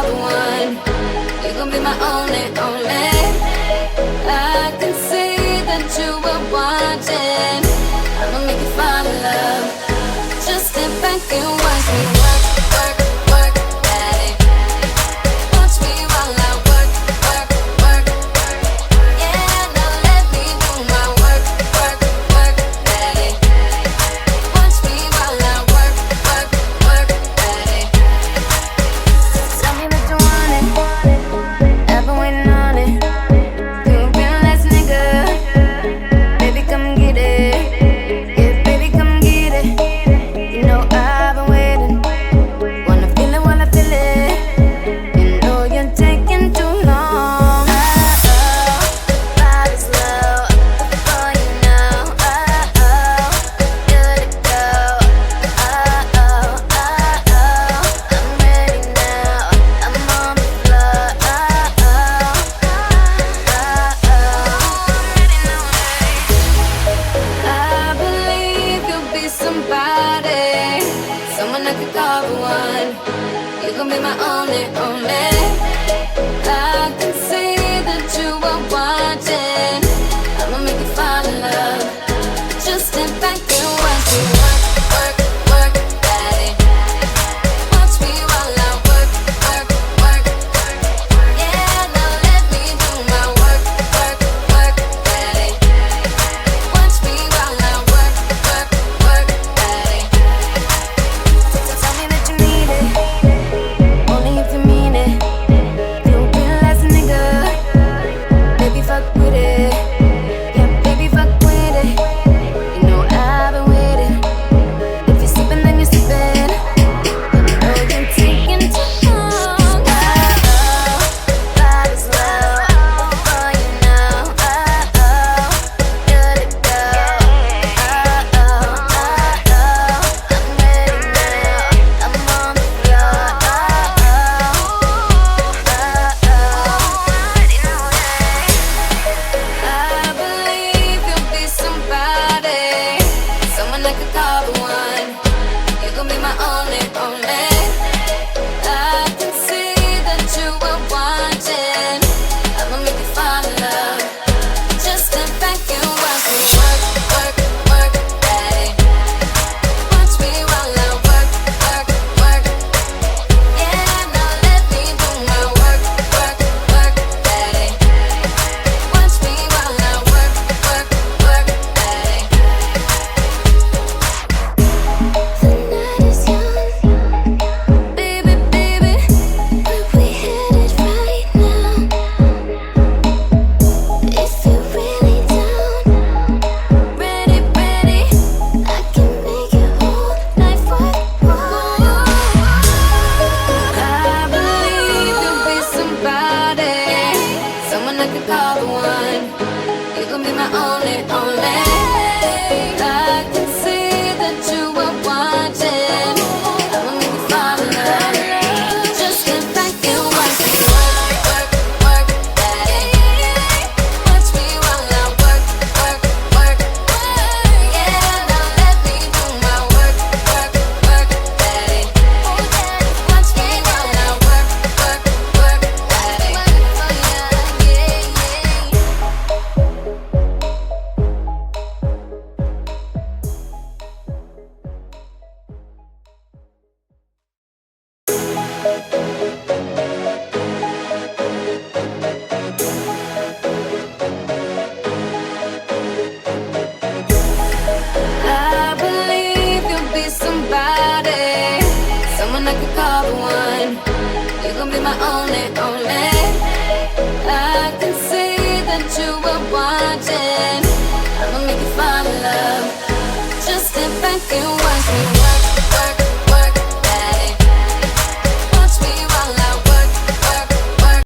call the one. You gon' be my only, only. I can see that you were watching. I'ma make you fall in love. Just sit back and watch me work, work, work, daddy. Watch me while I work, work, work. Yeah, now let me do my work, work, work, daddy. Watch me while I work, work, work, daddy. Tell me that you want it. I've been waiting on it. You a real ass nigga. Baby, come get it. Yeah, baby, come get it. You know I've been waiting. Wanna feel it while I feel it. You know you're taking too long. Oh, body's low. Before you know. Oh, good to go. Oh, I'm ready now. I'm on the floor. I believe you'll be somebody, someone I could call the one. You gon' be my only, only.